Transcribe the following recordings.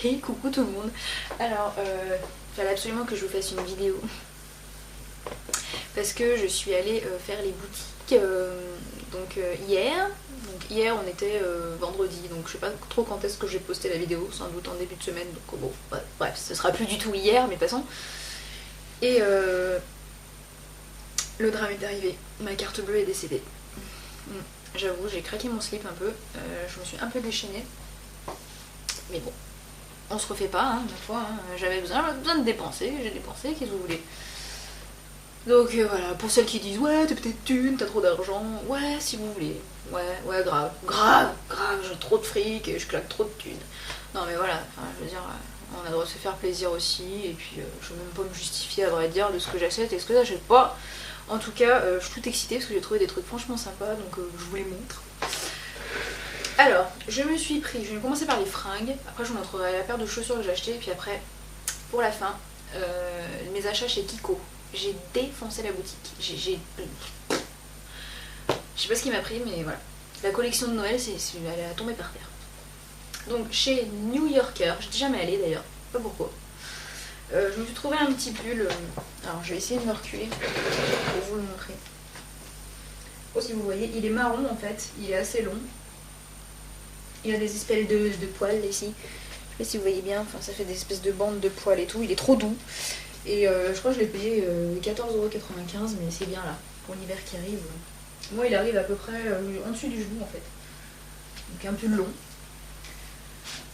Hey, coucou tout le monde. Alors, fallait absolument que je vous fasse une vidéo parce que je suis allée faire les boutiques hier. Donc hier on était vendredi, donc je sais pas trop quand est-ce que j'ai posté la vidéo, sans doute en début de semaine. Donc bon, bref, ce sera plus du tout hier, mais passons. Et le drame est arrivé. Ma carte bleue est décédée. J'avoue, j'ai craqué mon slip un peu. Je me suis un peu déchaînée. Mais bon, on se refait pas, hein, ma foi. Hein. J'avais besoin de dépenser, j'ai dépensé, qu'est-ce que vous voulez. Donc voilà, pour celles qui disent ouais, t'es peut-être thune, t'as trop d'argent, ouais, si vous voulez. Ouais, grave, j'ai trop de fric et je claque trop de thunes. Non mais voilà, enfin, je veux dire, on a le droit de se faire plaisir aussi, et puis je veux même pas me justifier à vrai dire de ce que j'achète et ce que j'achète pas. En tout cas, je suis toute excitée parce que j'ai trouvé des trucs franchement sympas, donc je vous les montre. Alors, je vais commencer par les fringues, après je vous montrerai la paire de chaussures que j'ai achetées, et puis après, pour la fin, mes achats chez Kiko. J'ai défoncé la boutique. Je sais pas ce qui m'a pris, mais voilà. La collection de Noël, elle a tombé par terre. Donc chez New Yorker, je suis jamais allée d'ailleurs, pas pourquoi. Je me suis trouvé un petit pull. Alors je vais essayer de me reculer pour vous le montrer. Oh, si vous voyez, il est marron en fait, il est assez long. Il a des espèces de poils ici. Je sais pas si vous voyez bien, enfin ça fait des espèces de bandes de poils et tout. Il est trop doux. Et je crois que je l'ai payé 14,95 €, mais c'est bien là, pour l'hiver qui arrive. Moi il arrive à peu près en dessus du genou en fait. Donc un pull long.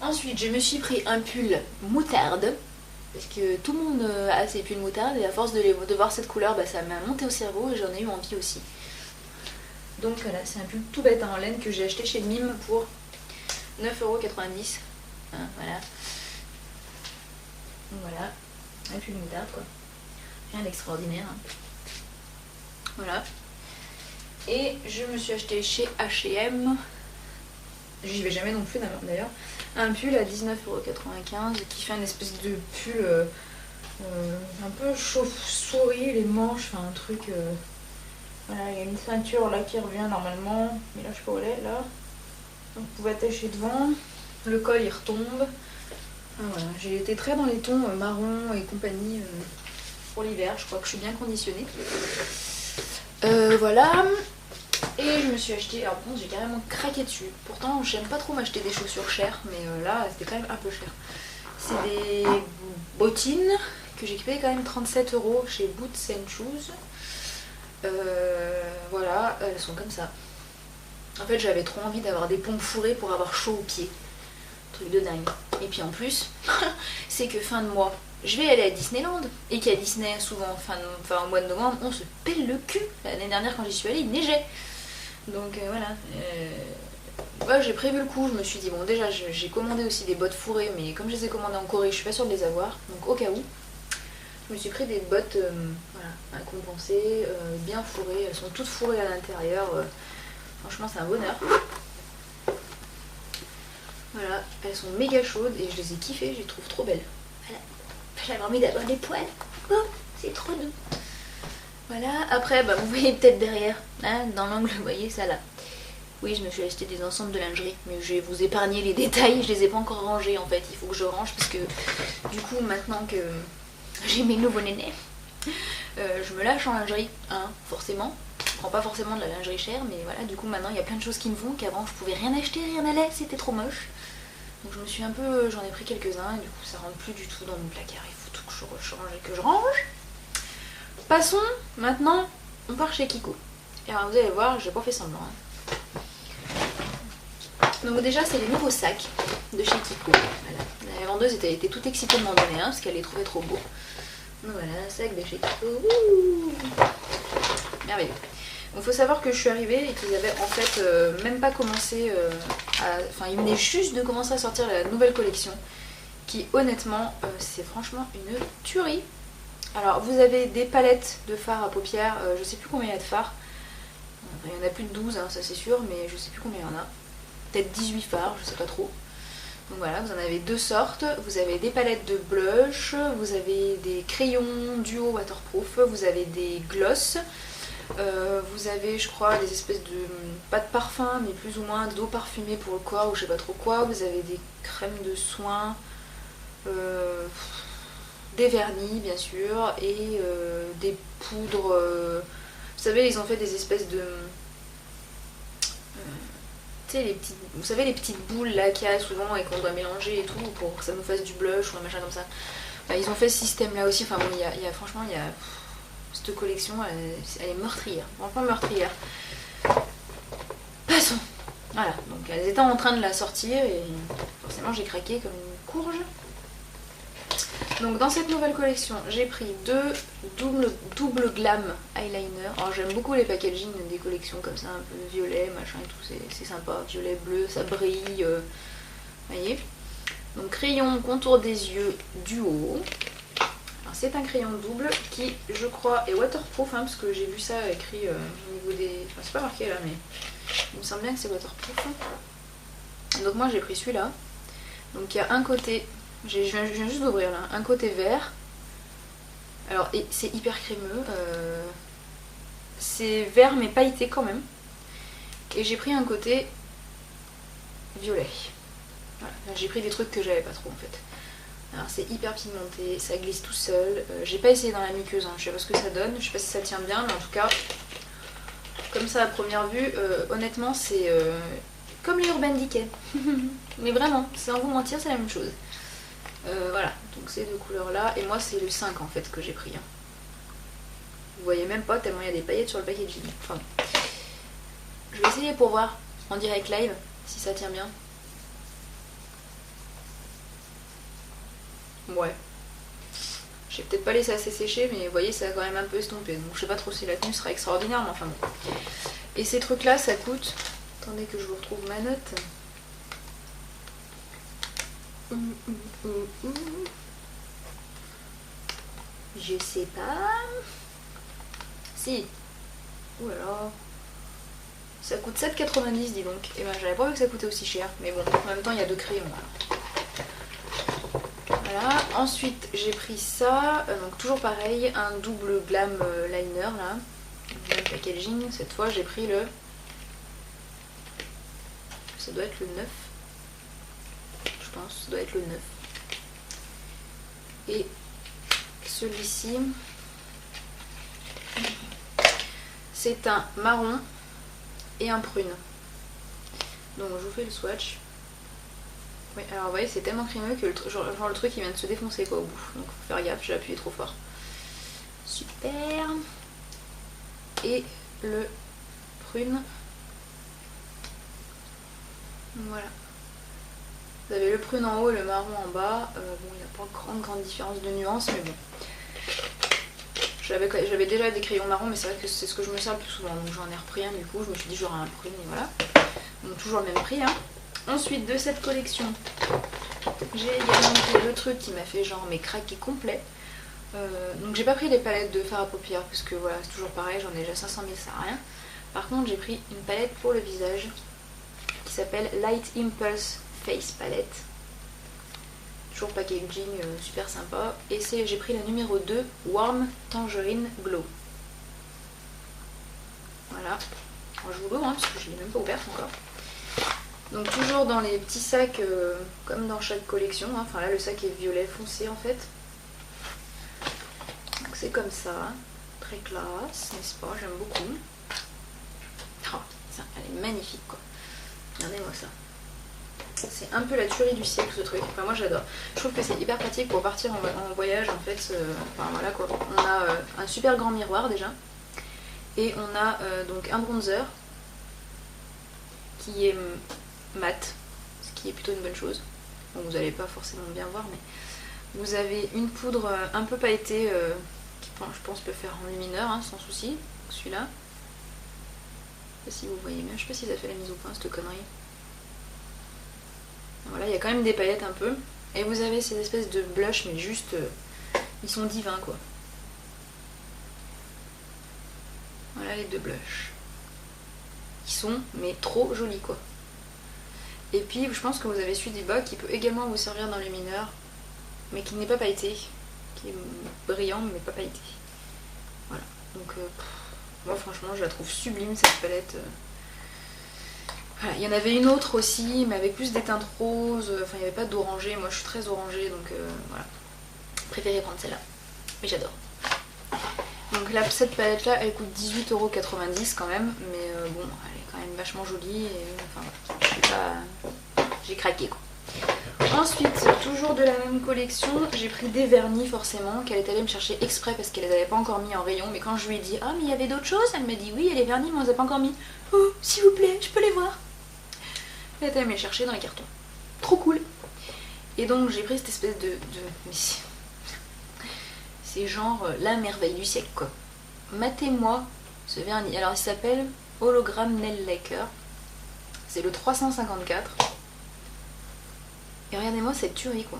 Ensuite je me suis pris un pull moutarde. Parce que tout le monde a ses pulls moutarde et à force de voir cette couleur, bah, ça m'a monté au cerveau et j'en ai eu envie aussi. Donc voilà, c'est un pull tout bête en laine que j'ai acheté chez Mime pour 9,90 €. Hein, voilà. Donc voilà, un pull moutarde quoi. Rien d'extraordinaire. Hein. Voilà. Et je me suis acheté chez H&M. J'y vais jamais non plus d'ailleurs. Un pull à 19,95 € qui fait une espèce de pull un peu chauve-souris, les manches, enfin un truc. Voilà, il y a une ceinture là qui revient normalement, mais là je sais pas où elle est là. Donc vous pouvez attacher devant. Le col il retombe. Voilà, j'ai été très dans les tons marron et compagnie pour l'hiver. Je crois que je suis bien conditionnée. Voilà. Et je me suis acheté, alors par contre j'ai carrément craqué dessus. Pourtant j'aime pas trop m'acheter des chaussures chères, mais là c'était quand même un peu cher. C'est des bottines que j'ai payé quand même 37 € chez Boots and Shoes. Voilà, elles sont comme ça. En fait j'avais trop envie d'avoir des pompes fourrées pour avoir chaud aux pieds. Truc de dingue. Et puis en plus, c'est que fin de mois, je vais aller à Disneyland. Et qu'à Disney, souvent au mois de novembre, on se pèle le cul. L'année dernière quand j'y suis allée, il neigeait. Donc voilà. Ouais, j'ai prévu le coup, je me suis dit, bon déjà j'ai commandé aussi des bottes fourrées, mais comme je les ai commandées en Corée, je suis pas sûre de les avoir. Donc au cas où, je me suis pris des bottes voilà, à compenser, bien fourrées. Elles sont toutes fourrées à l'intérieur. Franchement c'est un bonheur. Voilà, elles sont méga chaudes et je les ai kiffées, je les trouve trop belles. Voilà, j'avais envie d'avoir des poils. Oh, c'est trop doux. Voilà, après, bah, vous voyez peut-être derrière, hein, dans l'angle, vous voyez ça là. Oui, je me suis acheté des ensembles de lingerie, mais je vais vous épargner les détails, je les ai pas encore rangés en fait. Il faut que je range parce que du coup, maintenant que j'ai mes nouveaux nénés, je me lâche en lingerie, hein, forcément. Je prends pas forcément de la lingerie chère, mais voilà, du coup maintenant il y a plein de choses qui me vont, qu'avant je pouvais rien acheter, rien n'allait, c'était trop moche. Donc je me suis j'en ai pris quelques-uns, et du coup ça rentre plus du tout dans mon placard, il faut tout que je rechange et que je range. Passons, maintenant, on part chez Kiko. Et alors vous allez voir, j'ai pas fait semblant. Hein. Donc déjà c'est les nouveaux sacs de chez Kiko. Voilà. La vendeuse était toute excitée de m'en donner un parce qu'elle les trouvait trop beaux. Donc voilà, sac de chez Kiko. Ouh, merveilleux. Il faut savoir que je suis arrivée et qu'ils avaient en fait même pas commencé Enfin ils venaient juste de commencer à sortir la nouvelle collection qui honnêtement c'est franchement une tuerie. Alors vous avez des palettes de fard à paupières, je sais plus combien il y a de fards. Il y en a plus de 12 hein, ça c'est sûr, mais je sais plus combien il y en a. Peut-être 18 fards, je sais pas trop. Donc voilà, vous en avez deux sortes. Vous avez des palettes de blush, vous avez des crayons duo waterproof, vous avez des gloss. Vous avez je crois des espèces de, pas de parfum mais plus ou moins d'eau parfumée pour le corps ou je sais pas trop quoi. Vous avez des crèmes de soins, des vernis bien sûr, et des poudres. Vous savez, ils ont fait des espèces de... tu sais, vous savez les petites boules là qu'il y a souvent et qu'on doit mélanger et tout pour que ça nous fasse du blush ou un machin comme ça. Bah, ils ont fait ce système là aussi. Enfin bon, franchement, il y a cette collection, elle est meurtrière, vraiment meurtrière. Passons. Voilà, donc elles étaient en train de la sortir et forcément j'ai craqué comme une courge. Donc dans cette nouvelle collection, j'ai pris deux double glam eyeliner. Alors j'aime beaucoup les packaging des collections comme ça, un peu violet, machin et tout, c'est sympa. Violet, bleu, ça brille. Voyez. Donc crayon contour des yeux duo. Alors c'est un crayon double qui, je crois, est waterproof, hein, parce que j'ai vu ça écrit au niveau des... Enfin c'est pas marqué là, mais il me semble bien que c'est waterproof. Donc moi j'ai pris celui-là. Donc il y a un côté... Je viens juste d'ouvrir là, un côté vert. Alors c'est hyper crémeux, c'est vert mais pailleté quand même. Et j'ai pris un côté violet. Voilà. J'ai pris des trucs que j'avais pas trop en fait. Alors c'est hyper pigmenté, ça glisse tout seul. J'ai pas essayé dans la muqueuse, hein. Je sais pas ce que ça donne, je sais pas si ça tient bien, mais en tout cas, comme ça à première vue, honnêtement c'est comme les Urban Decay. Mais vraiment, sans vous mentir, c'est la même chose. Voilà, donc ces deux couleurs là, et moi c'est le 5 en fait que j'ai pris. Hein. Vous voyez même pas tellement il y a des paillettes sur le packaging. Enfin, je vais essayer pour voir en direct live si ça tient bien. Ouais. J'ai peut-être pas laissé assez sécher, mais vous voyez ça a quand même un peu estompé. Donc je sais pas trop si la tenue sera extraordinaire, mais enfin bon. Et ces trucs là ça coûte... Attendez que je vous retrouve ma note. Je sais pas. Si. Ouh là là. Ça coûte 7,90 dis donc. Et ben j'avais pas vu que ça coûtait aussi cher. Mais bon, en même temps il y a deux crayons. Voilà. Ensuite j'ai pris ça. Donc toujours pareil, un double glam liner là. Même packaging. Cette fois j'ai pris le... Ça doit être le 9. Je pense, ça doit être le 9. Et celui-ci, c'est un marron et un prune. Donc je vous fais le swatch. Oui, alors vous voyez, c'est tellement crémeux que le truc il vient de se défoncer quoi au bout. Donc faut faire gaffe, j'ai appuyé trop fort. Super. Et le prune. Voilà. Vous avez le prune en haut et le marron en bas. Bon, il n'y a pas grande différence de nuance, mais bon. J'avais déjà des crayons marron, mais c'est vrai que c'est ce que je me sers le plus souvent. Donc j'en ai repris un du coup, je me suis dit j'aurai un prune et voilà. Donc toujours le même prix. Hein. Ensuite de cette collection, j'ai également pris le truc qui m'a fait genre mes craquer complet. Donc j'ai pas pris les palettes de fard à paupières, parce que voilà, c'est toujours pareil, j'en ai déjà 500 000, ça sert à rien. Par contre j'ai pris une palette pour le visage qui s'appelle Light Impulse Face Palette. Toujours packaging super sympa. Et j'ai pris la numéro 2, Warm Tangerine Glow. Voilà. Alors, je vous l'ouvre hein, parce que je ne l'ai même pas ouverte encore. Donc toujours dans les petits sacs comme dans chaque collection. Hein. Enfin là le sac est violet foncé en fait. Donc c'est comme ça. Très classe, n'est-ce pas? J'aime beaucoup. Oh, ça, elle est magnifique quoi. Regardez-moi ça. C'est un peu la tuerie du siècle ce truc, enfin moi j'adore. Je trouve que c'est hyper pratique pour partir en voyage en fait, enfin voilà quoi. On a un super grand miroir déjà. Et on a donc un bronzer qui est mat, ce qui est plutôt une bonne chose. Bon vous n'allez pas forcément bien voir mais vous avez une poudre un peu pailletée qui je pense peut faire en lumineur hein, sans souci. Celui-là. Je sais pas si vous voyez bien, je sais pas si ça fait la mise au point cette connerie. Voilà, il y a quand même des paillettes un peu. Et vous avez ces espèces de blush, mais juste... ils sont divins, quoi. Voilà les deux blushs. Qui sont, mais trop jolis, quoi. Et puis, je pense que vous avez celui du bas qui peut également vous servir dans les mineurs, mais qui n'est pas pailleté. Qui est brillant, mais pas pailleté. Voilà. Donc, moi, franchement, je la trouve sublime, cette palette. Voilà, il y en avait une autre aussi, mais avec plus des teintes roses, enfin il n'y avait pas d'orangé, moi je suis très orangée, donc voilà. Préféré prendre celle-là, mais j'adore. Donc là, cette palette là, elle coûte 18,90€ quand même, mais bon, elle est quand même vachement jolie, et enfin j'ai craqué quoi. Ensuite, toujours de la même collection, j'ai pris des vernis forcément, qu'elle est allée me chercher exprès parce qu'elle les avait pas encore mis en rayon, mais quand je lui ai dit « Ah mais il y avait d'autres choses ?» Elle me dit « Oui, il y a les vernis, mais on les a pas encore mis. Oh, s'il vous plaît, je peux les voir ?» Elle est allée me les chercher dans les cartons. Trop cool. Et donc j'ai pris cette espèce de... C'est genre la merveille du siècle quoi. Matez-moi ce vernis. Alors il s'appelle Hologram Nail Lacquer. C'est le 354. Et regardez-moi cette tuerie quoi.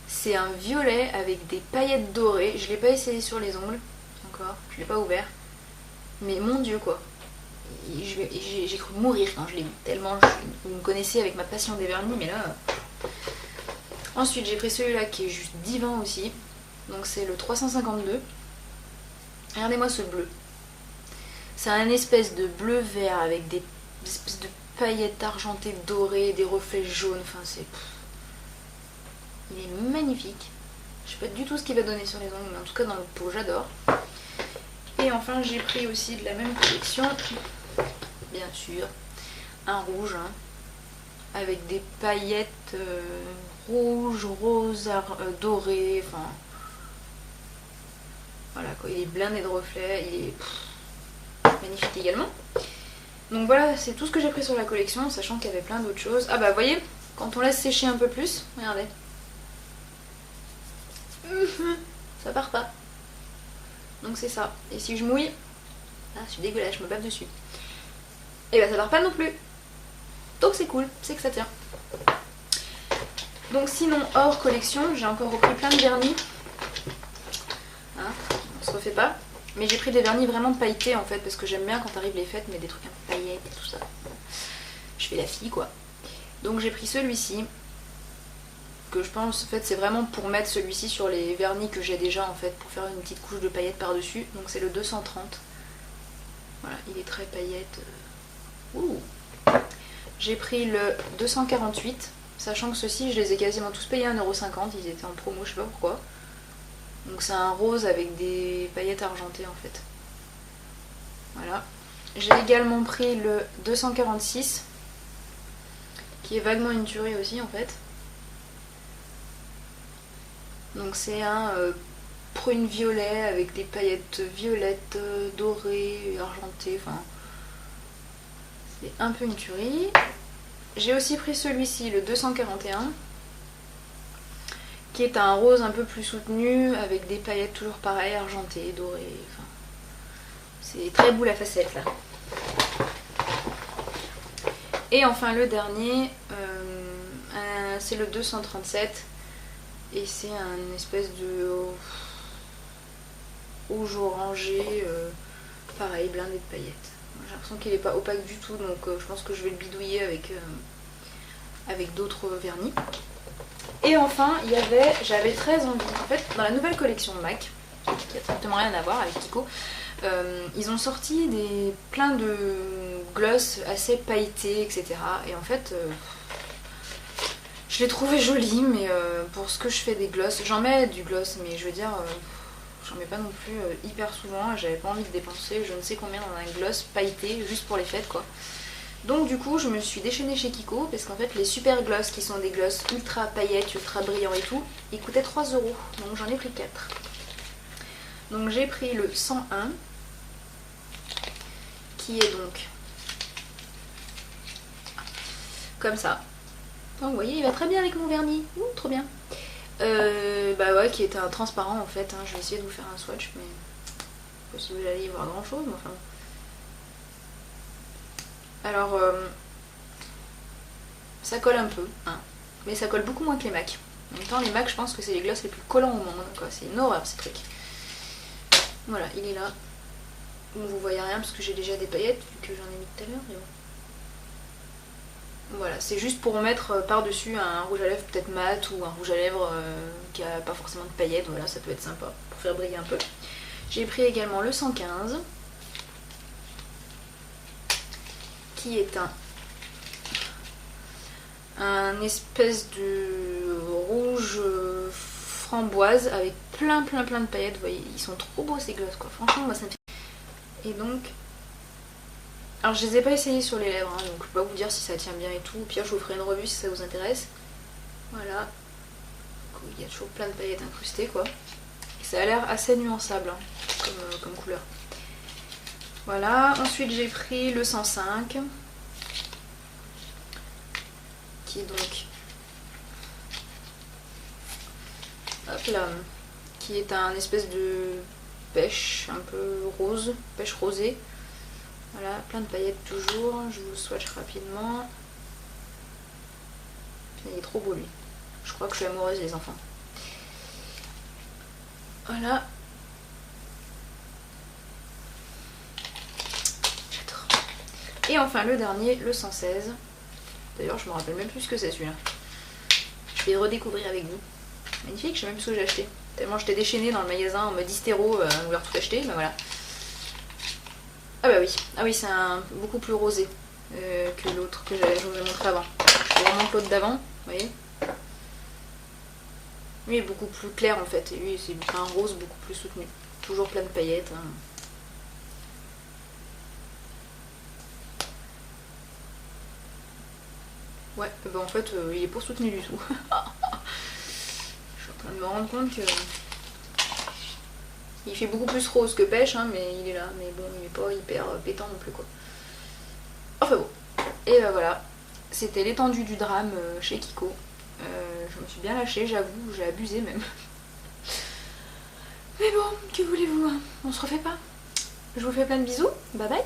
C'est un violet avec des paillettes dorées. Je l'ai pas essayé sur les ongles encore. Je l'ai pas ouvert. Mais mon dieu quoi. J'ai cru mourir quand je l'ai vu. Tellement vous me connaissez avec ma passion des vernis. Mais là... Ensuite j'ai pris celui-là qui est juste divin aussi. Donc c'est le 352. Regardez-moi ce bleu. C'est un espèce de bleu vert avec des espèces de paillettes argentées dorées, des reflets jaunes. Enfin c'est... Il est magnifique. Je sais pas du tout ce qu'il va donner sur les ongles, mais en tout cas dans le pot j'adore. Et enfin j'ai pris aussi de la même collection, bien sûr, un rouge hein, avec des paillettes rouges, roses, dorées, enfin... Voilà quoi, il est blindé de reflets, il est magnifique également. Donc voilà, c'est tout ce que j'ai pris sur la collection, sachant qu'il y avait plein d'autres choses. Ah bah vous voyez, quand on laisse sécher un peu plus, regardez. Ça part pas. Donc c'est ça. Et si je mouille, ah je suis dégueulasse, je me bave dessus. Et bah ça part pas non plus. Donc c'est cool, c'est que ça tient. Donc sinon, hors collection, j'ai encore repris plein de vernis. Hein, on se refait pas. Mais j'ai pris des vernis vraiment pailletés en fait, parce que j'aime bien quand arrivent les fêtes, mais des trucs un peu paillettes et tout ça. Je fais la fille quoi. Donc j'ai pris celui-ci. Que je pense en fait c'est vraiment pour mettre celui-ci sur les vernis que j'ai déjà en fait, pour faire une petite couche de paillettes par dessus. Donc c'est le 230. Voilà, il est très paillette. J'ai pris le 248, sachant que ceux-ci je les ai quasiment tous payés 1,50€, ils étaient en promo, je sais pas pourquoi. Donc c'est un rose avec des paillettes argentées en fait. Voilà. J'ai également pris le 246, qui est vaguement une tuerie aussi en fait. Donc c'est un prune violet avec des paillettes violettes, dorées, argentées, enfin c'est un peu une tuerie. J'ai aussi pris celui-ci, le 241, qui est un rose un peu plus soutenu avec des paillettes toujours pareilles, argentées, dorées, enfin c'est très boule à facettes là. Et enfin le dernier, c'est le 237. Et c'est un espèce de rouge orangé, pareil, blindé de paillettes. J'ai l'impression qu'il n'est pas opaque du tout, donc je pense que je vais le bidouiller avec d'autres vernis. Et enfin, j'avais très envie, en fait, dans la nouvelle collection de MAC, qui a strictement rien à voir avec Kiko, ils ont sorti plein de gloss assez pailletés, etc. Et en fait... je l'ai trouvé joli, mais pour ce que je fais des gloss, j'en mets du gloss, mais je veux dire, j'en mets pas non plus hyper souvent. J'avais pas envie de dépenser je ne sais combien dans un gloss pailleté, juste pour les fêtes quoi. Donc du coup, je me suis déchaînée chez Kiko, parce qu'en fait, les super gloss, qui sont des gloss ultra paillettes, ultra brillants et tout, ils coûtaient 3€. Donc j'en ai pris 4. Donc j'ai pris le 101, qui est donc comme ça. Donc vous voyez, il va très bien avec mon vernis. Ouh, trop bien. Bah ouais, qui était un transparent en fait. Hein. Je vais essayer de vous faire un swatch, mais pas si vous allez y voir grand chose, mais enfin. Alors, ça colle un peu, hein. Mais ça colle beaucoup moins que les MAC. En même temps, les MAC, je pense que c'est les gloss les plus collants au monde. C'est une horreur ces trucs. Voilà, il est là. Bon, vous voyez rien parce que j'ai déjà des paillettes, vu que j'en ai mis tout à l'heure. Mais bon. Voilà, c'est juste pour mettre par-dessus un rouge à lèvres peut-être mat ou un rouge à lèvres qui a pas forcément de paillettes, voilà, ça peut être sympa pour faire briller un peu. J'ai pris également le 115, qui est un un espèce de rouge framboise avec plein de paillettes. Vous voyez, ils sont trop beaux ces glosses quoi. Franchement, moi ça me fait... Et donc... Alors je les ai pas essayés sur les lèvres, hein, donc je peux pas vous dire si ça tient bien et tout. Au pire, je vous ferai une revue si ça vous intéresse. Voilà. Il y a toujours plein de paillettes incrustées quoi. Et ça a l'air assez nuançable hein, comme couleur. Voilà, ensuite j'ai pris le 105 qui est donc hop là, qui est un espèce de pêche un peu rose, pêche rosée. Voilà, plein de paillettes toujours, je vous swatch rapidement. Il est trop beau lui. Je crois que je suis amoureuse les enfants. Voilà. J'adore. Et enfin le dernier, le 116. D'ailleurs je me rappelle même plus ce que c'est celui-là. Je vais le redécouvrir avec vous. Magnifique, je sais même plus ce que j'ai acheté. Tellement j'étais déchaînée dans le magasin en mode hystéro à vouloir tout acheter, ben voilà. Ah oui, c'est un beaucoup plus rosé que l'autre que je vous ai montré avant. C'est vraiment l'autre d'avant, vous voyez. Lui est beaucoup plus clair en fait, et lui c'est un rose beaucoup plus soutenu. Toujours plein de paillettes. Hein. Ouais, bah en fait il est pas soutenu du tout. Je suis en train de me rendre compte que... Il fait beaucoup plus rose que pêche, hein, mais il est là. Mais bon, il est pas hyper pétant non plus quoi. Enfin bon. Et ben voilà, c'était l'étendue du drame chez Kiko. Je me suis bien lâchée, j'avoue, j'ai abusé même. Mais bon, que voulez-vous, hein, on se refait pas. Je vous fais plein de bisous, bye bye.